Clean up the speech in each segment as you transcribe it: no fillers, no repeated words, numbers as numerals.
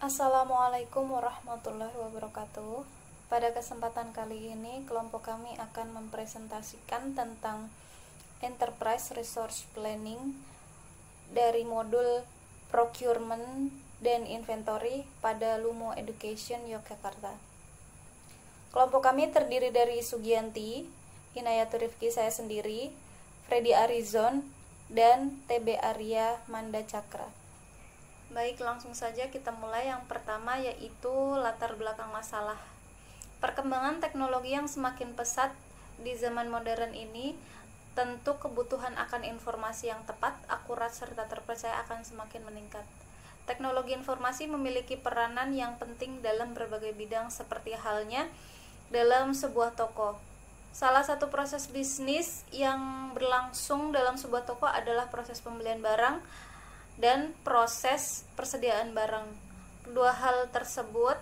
Assalamualaikum warahmatullahi wabarakatuh. Pada kesempatan kali ini, kelompok kami akan mempresentasikan tentang Enterprise Resource Planning dari modul Procurement dan Inventory pada Lumo Education Yogyakarta. Kelompok kami terdiri dari Sugianti, Inayatul Rifki saya sendiri, Freddy Arizon, dan TB Arya Manda Cakra. Baik, langsung saja kita mulai. Yang pertama yaitu latar belakang masalah. Perkembangan teknologi yang semakin pesat di zaman modern ini, tentu kebutuhan akan informasi yang tepat, akurat, serta terpercaya akan semakin meningkat. Teknologi informasi memiliki peranan yang penting dalam berbagai bidang, seperti halnya dalam sebuah toko. Salah satu proses bisnis yang berlangsung dalam sebuah toko adalah proses pembelian barang dan proses persediaan barang. Kedua hal tersebut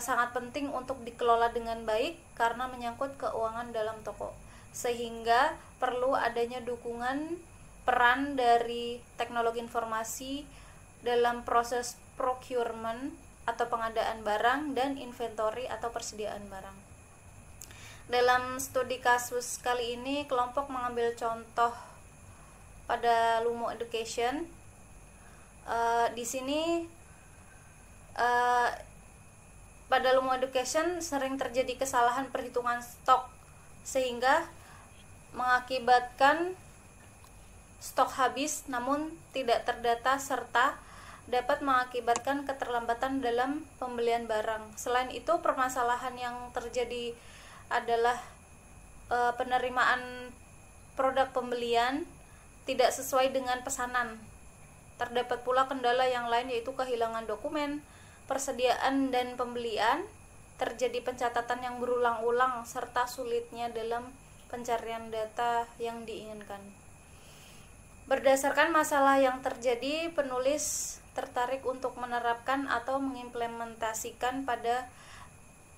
sangat penting untuk dikelola dengan baik karena menyangkut keuangan dalam toko, sehingga perlu adanya dukungan peran dari teknologi informasi dalam proses procurement atau pengadaan barang dan inventory atau persediaan barang. Dalam studi kasus kali ini, kelompok mengambil contoh pada Lumo Education. Di sini pada Lumo Education sering terjadi kesalahan perhitungan stok, sehingga mengakibatkan stok habis namun tidak terdata, serta dapat mengakibatkan keterlambatan dalam pembelian barang. Selain itu, permasalahan yang terjadi adalah penerimaan produk pembelian tidak sesuai dengan pesanan. Terdapat pula kendala yang lain, yaitu kehilangan dokumen, persediaan dan pembelian, terjadi pencatatan yang berulang-ulang, serta sulitnya dalam pencarian data yang diinginkan. Berdasarkan masalah yang terjadi, penulis tertarik untuk menerapkan atau mengimplementasikan pada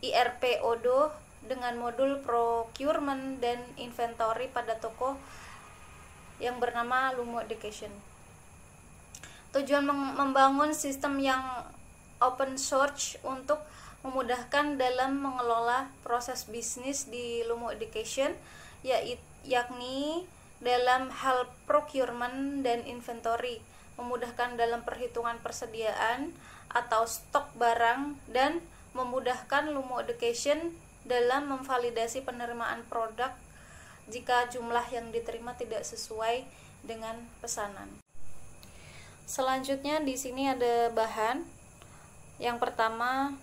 IRP ODO dengan modul Procurement dan Inventory pada toko yang bernama Lumo Education. Tujuan membangun sistem yang open source untuk memudahkan dalam mengelola proses bisnis di Lumo Education, yakni dalam hal procurement dan inventory, memudahkan dalam perhitungan persediaan atau stok barang, dan memudahkan Lumo Education dalam memvalidasi penerimaan produk jika jumlah yang diterima tidak sesuai dengan pesanan. Selanjutnya di sini ada bahan. Yang pertama,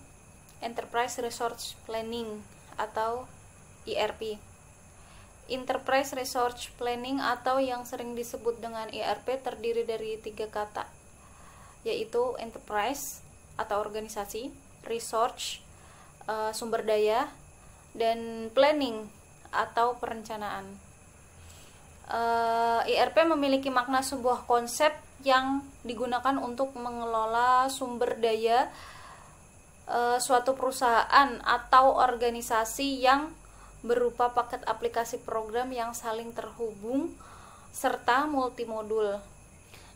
Enterprise Resource Planning atau ERP. Enterprise Resource Planning atau yang sering disebut dengan ERP terdiri dari 3 kata, yaitu enterprise atau organisasi, research sumber daya, dan planning atau perencanaan. ERP memiliki makna sebuah konsep yang digunakan untuk mengelola sumber daya suatu perusahaan atau organisasi yang berupa paket aplikasi program yang saling terhubung serta multimodul.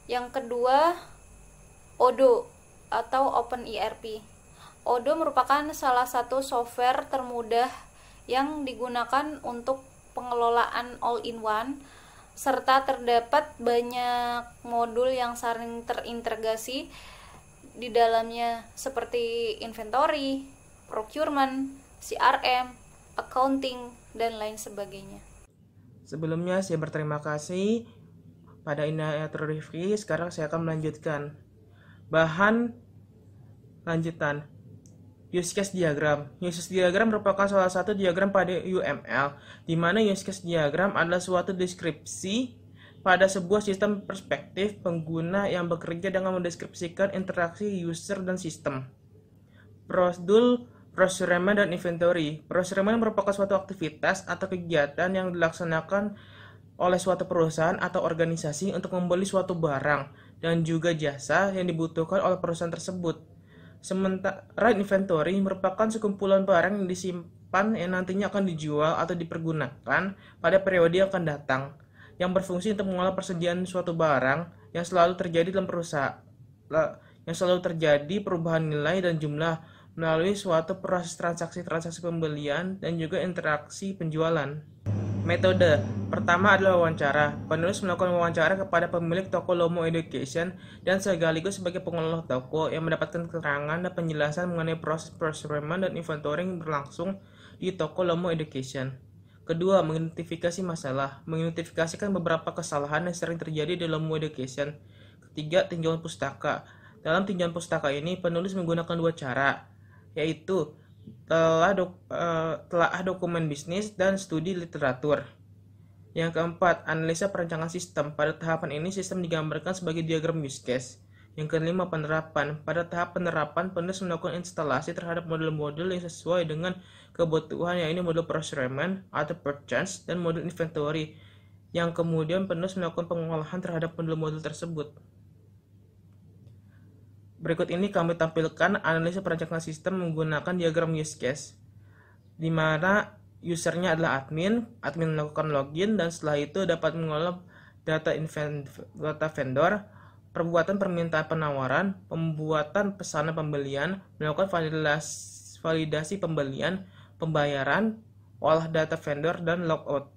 Yang kedua, ODO atau Open ERP. ODO merupakan salah satu software termudah yang digunakan untuk pengelolaan all-in-one, serta terdapat banyak modul yang saling terintegrasi di dalamnya, seperti inventory, procurement, CRM, accounting, dan lain sebagainya. Sebelumnya saya berterima kasih pada Inayatul Rifki. Sekarang saya akan melanjutkan bahan lanjutan. Use case diagram. Use case diagram merupakan salah satu diagram pada UML, di mana use case diagram adalah suatu deskripsi pada sebuah sistem perspektif pengguna yang bekerja dengan mendeskripsikan interaksi user dan sistem. Prosedur procurement dan inventory. Procurement merupakan suatu aktivitas atau kegiatan yang dilaksanakan oleh suatu perusahaan atau organisasi untuk membeli suatu barang dan juga jasa yang dibutuhkan oleh perusahaan tersebut. Sementara inventory merupakan sekumpulan barang yang disimpan yang nantinya akan dijual atau dipergunakan pada periode yang akan datang, yang berfungsi untuk mengolah persediaan suatu barang yang selalu terjadi dalam perusahaan yang selalu terjadi perubahan nilai dan jumlah melalui suatu proses transaksi-transaksi pembelian dan juga interaksi penjualan. Metode pertama adalah wawancara. Penulis melakukan wawancara kepada pemilik toko Lomo Education dan sekaligus sebagai pengelola toko yang mendapatkan keterangan dan penjelasan mengenai proses procurement dan inventory yang berlangsung di toko Lomo Education. Kedua, mengidentifikasi masalah. Mengidentifikasikan beberapa kesalahan yang sering terjadi di Lomo Education. Ketiga, tinjauan pustaka. Dalam tinjauan pustaka ini, penulis menggunakan dua cara, yaitu telah dokumen bisnis dan studi literatur. Yang keempat, analisa perancangan sistem. Pada tahapan ini, sistem digambarkan sebagai diagram use case. Yang kelima, penerapan. Pada tahap penerapan, penulis melakukan instalasi terhadap modul-modul yang sesuai dengan kebutuhan, yaitu modul procurement atau purchase dan modul inventory, yang kemudian penulis melakukan pengolahan terhadap modul-modul tersebut. Berikut ini kami tampilkan analisa perancangan sistem menggunakan diagram use case, di mana usernya adalah admin melakukan login, dan setelah itu dapat mengolah data vendor, perbuatan permintaan penawaran, pembuatan pesanan pembelian, melakukan validasi pembelian, pembayaran, olah data vendor, dan logout.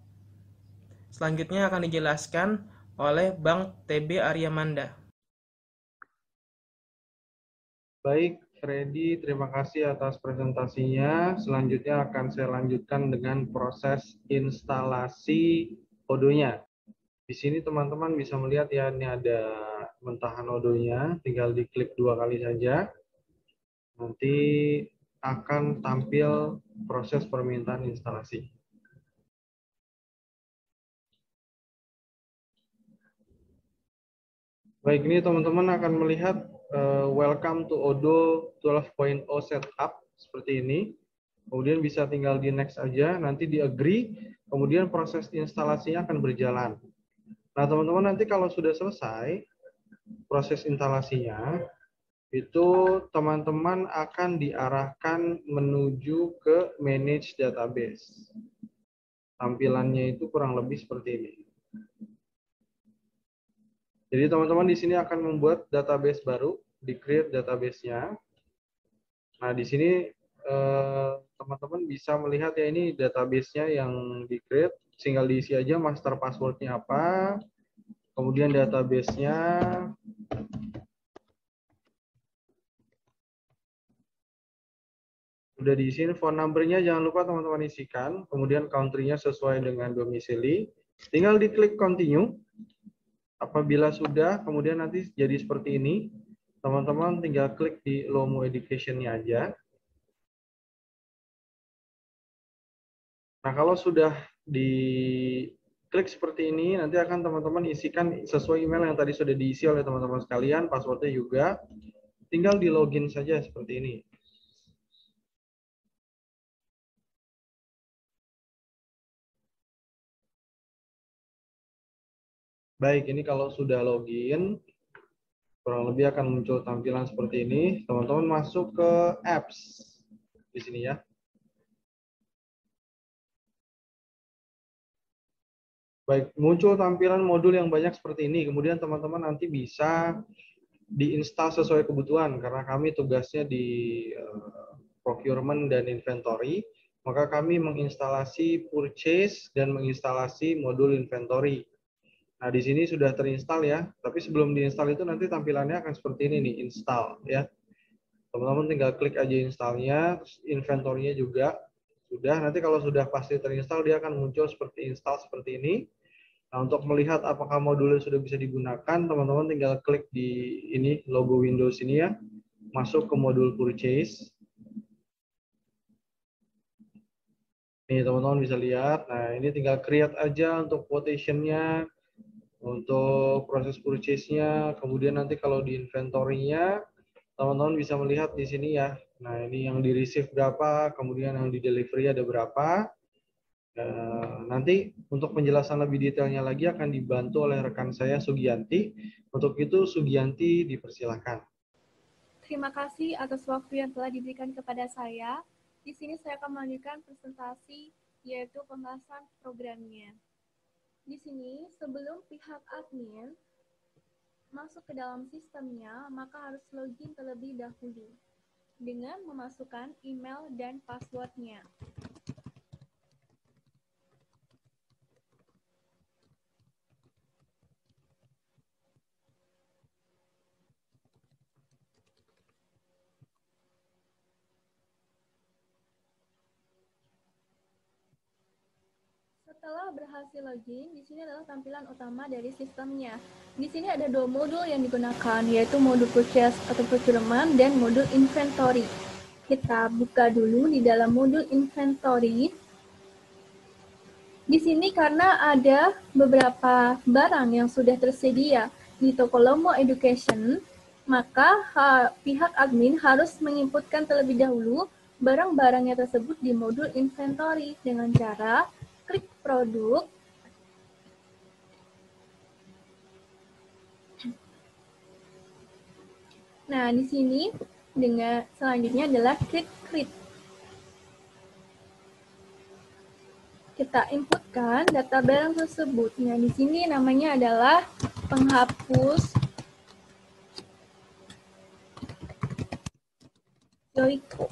Selanjutnya akan dijelaskan oleh Bang TB Aryamanda. Baik, Freddy, terima kasih atas presentasinya. Selanjutnya akan saya lanjutkan dengan proses instalasi Odoo-nya. Di sini teman-teman bisa melihat ya, ini ada mentahan Odoo-nya, tinggal diklik 2 kali saja. Nanti akan tampil proses permintaan instalasi. Baik, ini teman-teman akan melihat welcome to Odoo 12.0 setup seperti ini. Kemudian bisa tinggal di next aja, nanti di agree, kemudian proses instalasinya akan berjalan. Nah, teman-teman nanti kalau sudah selesai proses instalasinya, itu teman-teman akan diarahkan menuju ke manage database. Tampilannya itu kurang lebih seperti ini. Jadi teman-teman di sini akan membuat database baru, di-create database-nya. Nah, di sini teman-teman bisa melihat ya, ini database-nya yang di-create, tinggal diisi aja master password-nya apa, kemudian database-nya, udah diisi, phone number-nya jangan lupa teman-teman isikan, kemudian country-nya sesuai dengan domisili, tinggal diklik continue. Apabila sudah, kemudian nanti jadi seperti ini, teman-teman tinggal klik di Lomo Education-nya aja. Nah, kalau sudah diklik seperti ini, nanti akan teman-teman isikan sesuai email yang tadi sudah diisi oleh teman-teman sekalian, passwordnya juga. Tinggal di login saja seperti ini. Baik, ini kalau sudah login, kurang lebih akan muncul tampilan seperti ini. Teman-teman masuk ke apps di sini ya. Baik, muncul tampilan modul yang banyak seperti ini. Kemudian teman-teman nanti bisa diinstal sesuai kebutuhan, karena kami tugasnya di procurement dan inventory, maka kami menginstalasi purchase dan menginstalasi modul inventory. Nah, di sini sudah terinstall ya, tapi sebelum diinstal itu nanti tampilannya akan seperti ini nih, install ya. Teman-teman tinggal klik aja installnya, inventory-nya juga sudah. Nanti kalau sudah pasti terinstall, dia akan muncul seperti install seperti ini. Nah, untuk melihat apakah modulnya sudah bisa digunakan, teman-teman tinggal klik di ini logo Windows ini ya, masuk ke modul purchase. Nih teman-teman bisa lihat. Nah, ini tinggal create aja untuk quotation-nya, untuk proses purchase-nya, kemudian nanti kalau di inventory-nya, teman-teman bisa melihat di sini ya. Nah, ini yang di-receive berapa, kemudian yang di-delivery ada berapa. Nanti untuk penjelasan lebih detailnya lagi akan dibantu oleh rekan saya Sugianti. Untuk itu Sugianti dipersilahkan. Terima kasih atas waktu yang telah diberikan kepada saya. Di sini saya akan melanjutkan presentasi yaitu pembahasan programnya. Di sini sebelum pihak admin masuk ke dalam sistemnya, maka harus login terlebih dahulu dengan memasukkan email dan passwordnya. Setelah berhasil login, di sini adalah tampilan utama dari sistemnya. Di sini ada dua modul yang digunakan, yaitu modul purchase atau procurement dan modul inventory. Kita buka dulu di dalam modul inventory. Di sini karena ada beberapa barang yang sudah tersedia di toko Lomo Education, maka pihak admin harus menginputkan terlebih dahulu barang-barangnya tersebut di modul inventory dengan cara klik produk, nah di sini dengan selanjutnya adalah klik create. Kita inputkan data barang tersebut. Nah di sini namanya adalah penghapus Joico.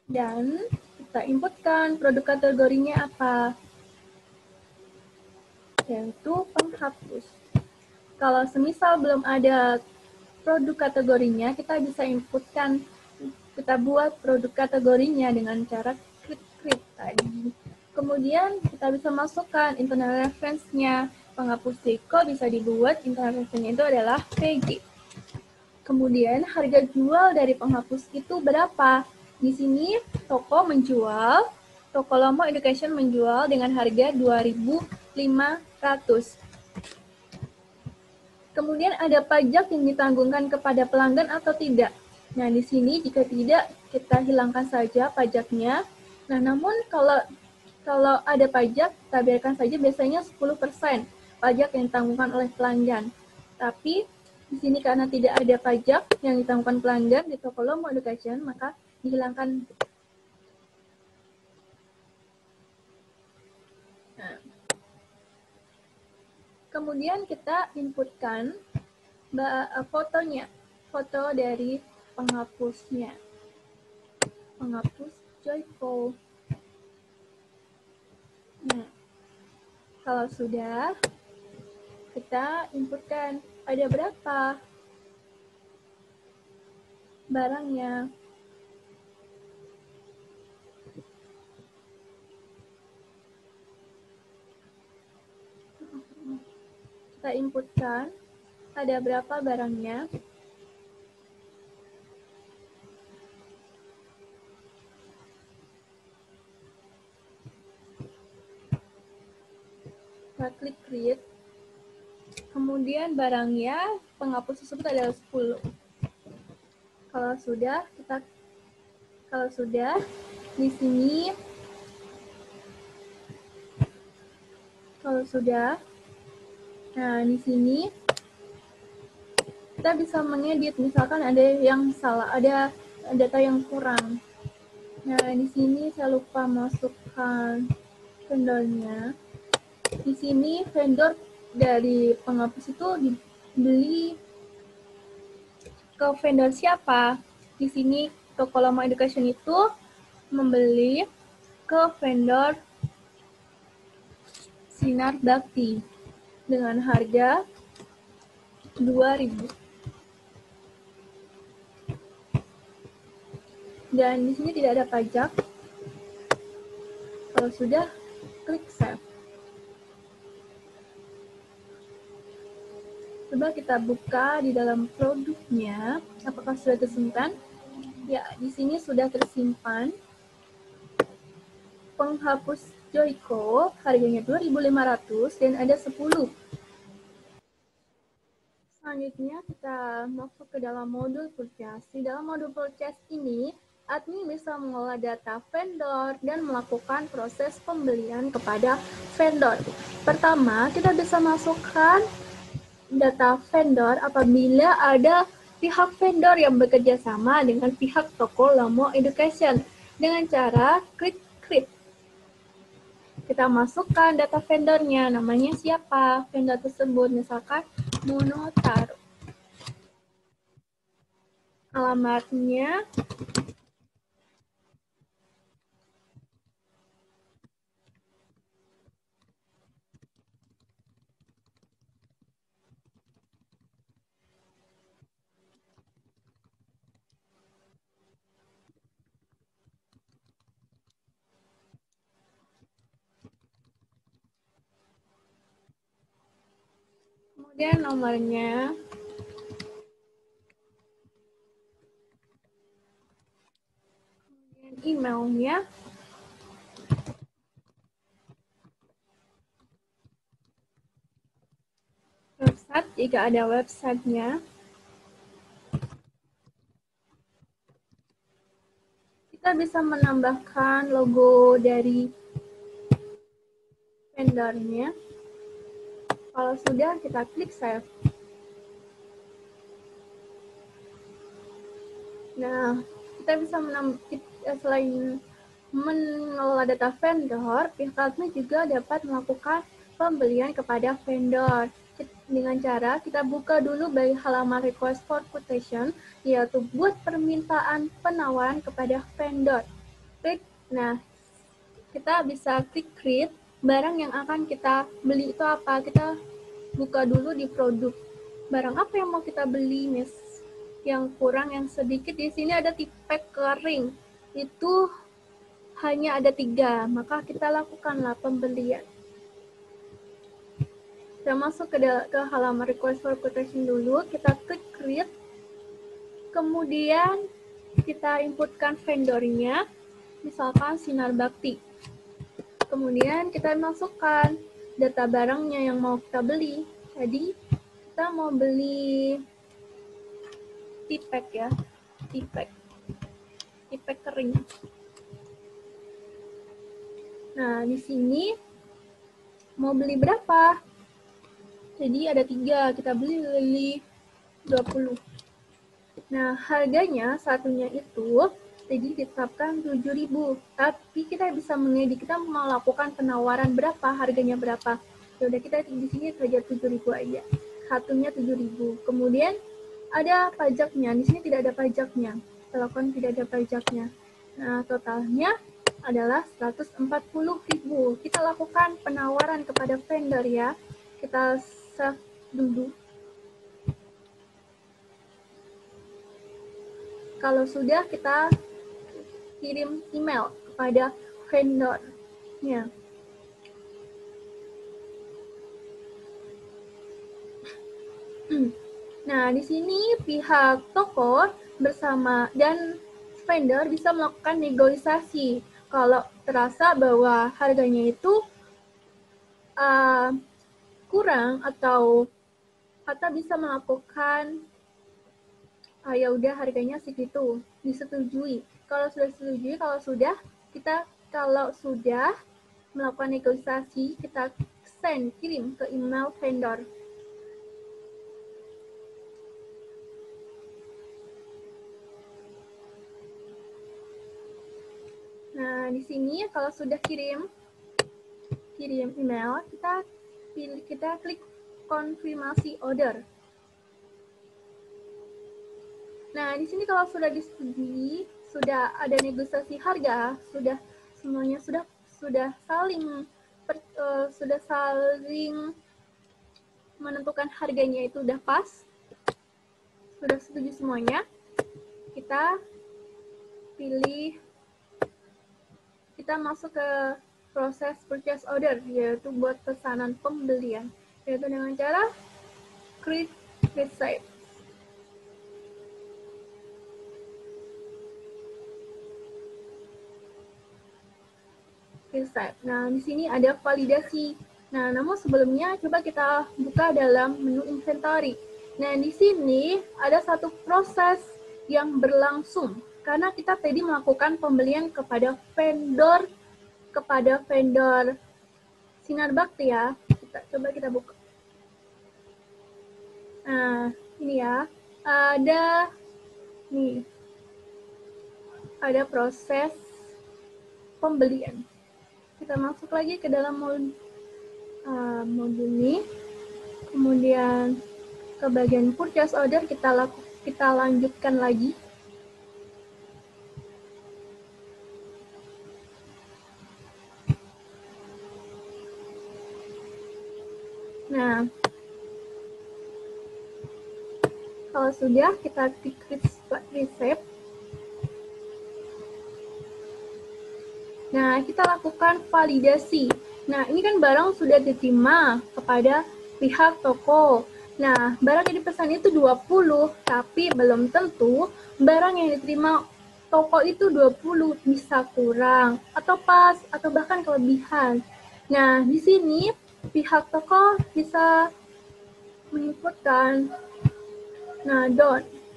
Dan kita inputkan produk kategorinya apa, yaitu penghapus. Kalau semisal belum ada produk kategorinya, kita bisa inputkan, kita buat produk kategorinya dengan cara klik create tadi. Kemudian kita bisa masukkan internal reference-nya. Penghapus Joico bisa dibuat, internal reference-nya itu adalah PG. Kemudian harga jual dari penghapus itu berapa? Di sini toko Lomo Education menjual dengan harga 2.500. Kemudian ada pajak yang ditanggungkan kepada pelanggan atau tidak. Nah, di sini jika tidak, kita hilangkan saja pajaknya. Nah, namun kalau ada pajak, kita biarkan saja biasanya 10% pajak yang ditanggungan oleh pelanggan. Tapi di sini karena tidak ada pajak yang ditanggungan pelanggan di toko Lomo Education, maka dihilangkan. Nah. Kemudian kita inputkan fotonya, foto dari penghapusnya, penghapus Joico. Nah, kalau sudah, kita inputkan ada berapa barangnya. Kita inputkan ada berapa barangnya. Kita klik create. Kemudian barangnya penghapus tersebut adalah 10. Kalau sudah di sini nah di sini kita bisa mengedit, misalkan ada yang salah, ada data yang kurang. Nah di sini saya lupa masukkan vendornya. Di sini vendor dari penghapus itu dibeli ke vendor siapa? Di sini toko Lomo Education itu membeli ke vendor Sinar Bakti dengan harga 2.000. Dan di sini tidak ada pajak. Kalau sudah, klik save. Coba kita buka di dalam produknya, apakah sudah tersimpan? Ya, di sini sudah tersimpan. Penghapus Joico harganya 2.500 dan ada 10. Selanjutnya kita masuk ke dalam modul purchase. Di dalam modul purchase ini, admin bisa mengolah data vendor dan melakukan proses pembelian kepada vendor. Pertama, kita bisa masukkan data vendor apabila ada pihak vendor yang bekerja sama dengan pihak toko Lomo Education dengan cara klik create. Kita masukkan data vendornya, namanya siapa vendor tersebut, misalkan Monotaro. Alamatnya kemudian nomornya, kemudian emailnya, website jika ada websitenya, kita bisa menambahkan logo dari vendornya. Kalau sudah, kita klik save. Nah, kita bisa selain mengelola data vendor, pihak admin juga dapat melakukan pembelian kepada vendor dengan cara kita buka dulu by halaman request for quotation, yaitu buat permintaan penawaran kepada vendor. Nah, kita bisa klik create. Barang yang akan kita beli itu apa? Kita buka dulu di produk. Barang apa yang mau kita beli, Miss? Yang kurang, yang sedikit. Di sini ada tipek kering. Itu hanya ada 3. Maka kita lakukanlah pembelian. Kita masuk ke halaman request for quotation dulu. Kita klik create. Kemudian kita inputkan vendornya. Misalkan Sinar Bakti. Kemudian kita masukkan data barangnya yang mau kita beli. Jadi kita mau beli tipek ya, tipek kering. Nah, di sini mau beli berapa? Jadi ada 3, kita beli 20. Nah, harganya satunya itu jadi ditetapkan 7.000. Tapi kita bisa mengedit, kita mau lakukan penawaran berapa, harganya berapa. Ya udah, kita di sini saja 7.000 aja. Satunya 7.000. Kemudian ada pajaknya. Di sini tidak ada pajaknya. Kita lakukan tidak ada pajaknya. Nah, totalnya adalah 140.000. Kita lakukan penawaran kepada vendor ya. Kita save dulu. Kalau sudah, kita kirim email kepada vendornya. Nah, di sini pihak toko bersama dan vendor bisa melakukan negosiasi. Kalau terasa bahwa harganya itu kurang atau bisa melakukan ya udah harganya segitu, disetujui. Kalau sudah melakukan negosiasi, kita kirim ke email vendor. Nah, di sini kalau sudah kirim email, kita klik konfirmasi order. Nah, di sini kalau sudah disetujui, sudah ada negosiasi harga, semuanya sudah saling menentukan harganya itu udah pas, sudah setuju semuanya, kita masuk ke proses purchase order, yaitu buat pesanan pembelian, yaitu dengan cara create receipt. Nah, di sini ada validasi. Nah, namun sebelumnya coba kita buka dalam menu inventory. Nah, di sini ada satu proses yang berlangsung karena kita tadi melakukan pembelian kepada vendor Sinar Bakti ya. Coba kita buka. Nah, ini ya. Ada proses pembelian. Kita masuk lagi ke dalam modul ini, kemudian ke bagian purchase order, kita lanjutkan lagi. Nah, kalau sudah, kita klik receipt. Nah, kita lakukan validasi. Nah, ini kan barang sudah diterima kepada pihak toko. Nah, barang yang dipesan itu 20, tapi belum tentu barang yang diterima toko itu 20, bisa kurang, atau pas, atau bahkan kelebihan. Nah, di sini pihak toko bisa menginputkan, nah,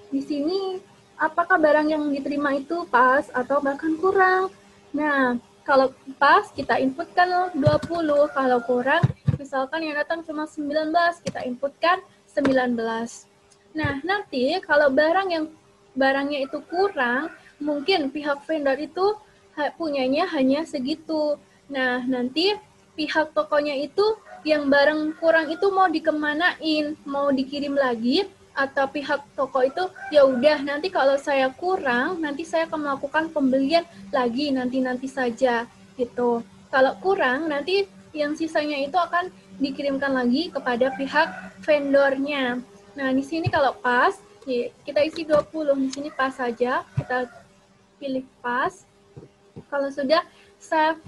di sini apakah barang yang diterima itu pas atau bahkan kurang. Nah, kalau pas kita inputkan 20, kalau kurang misalkan yang datang cuma 19, kita inputkan 19. Nah, nanti kalau barangnya itu kurang, mungkin pihak vendor itu punyanya hanya segitu. Nah, nanti pihak tokonya itu yang barang kurang itu mau dikemanain, mau dikirim lagi, atau pihak toko itu ya udah nanti kalau saya kurang nanti saya akan melakukan pembelian lagi nanti saja gitu. Kalau kurang nanti yang sisanya itu akan dikirimkan lagi kepada pihak vendornya. Nah, di sini kalau pas kita isi 20, di sini pas saja, kita pilih pas. Kalau sudah save.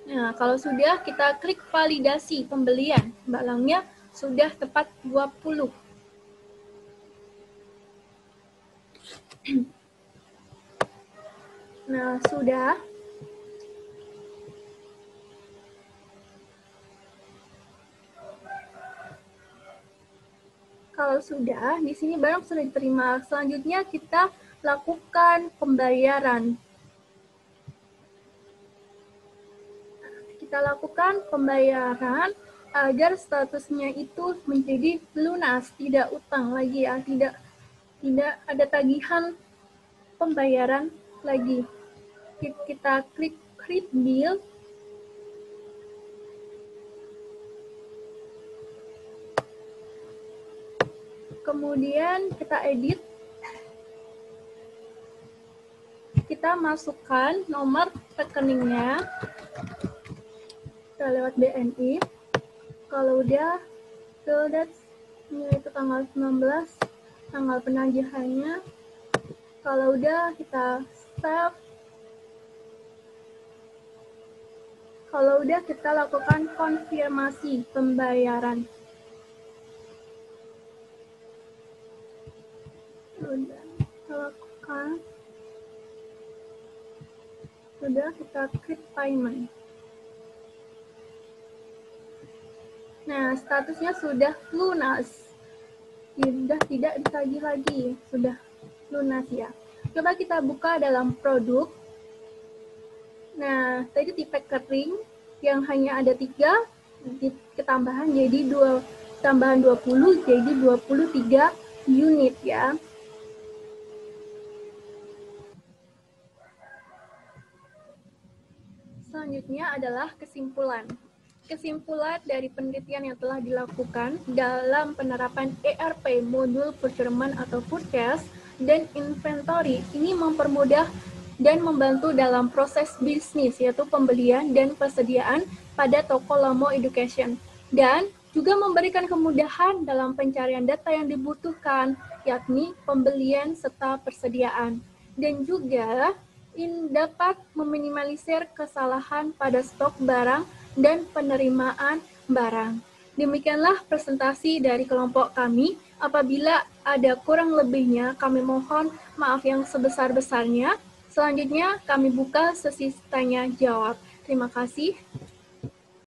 Nah, kalau sudah kita klik validasi pembelian, barangnya sudah tepat 20. Nah, sudah. Kalau sudah, di sini barang sudah diterima. Selanjutnya kita lakukan pembayaran. Kita lakukan pembayaran agar statusnya itu menjadi lunas, tidak utang lagi ya, tidak ada tagihan pembayaran lagi. Kita klik create bill. Kemudian kita edit. Kita masukkan nomor rekeningnya. Kita lewat BNI. Kalau udah itu tanggal 19, tanggal penagihannya. Kalau udah kita save. Kalau udah kita lakukan konfirmasi pembayaran. Udah kita lakukan. Sudah kita klik payment. Nah, statusnya sudah lunas. Sudah tidak ditagih lagi. Sudah lunas ya. Coba kita buka dalam produk. Nah, tadi tipe kering yang hanya ada 3, ketambahan jadi 20, jadi 23 unit ya. Selanjutnya adalah kesimpulan. Kesimpulan dari penelitian yang telah dilakukan dalam penerapan ERP, modul procurement atau purchase, dan inventory ini mempermudah dan membantu dalam proses bisnis, yaitu pembelian dan persediaan pada toko Lomo Education, dan juga memberikan kemudahan dalam pencarian data yang dibutuhkan, yakni pembelian serta persediaan, dan juga dapat meminimalisir kesalahan pada stok barang dan penerimaan barang. Demikianlah presentasi dari kelompok kami. Apabila ada kurang lebihnya, kami mohon maaf yang sebesar-besarnya. Selanjutnya, kami buka sesi tanya jawab. Terima kasih.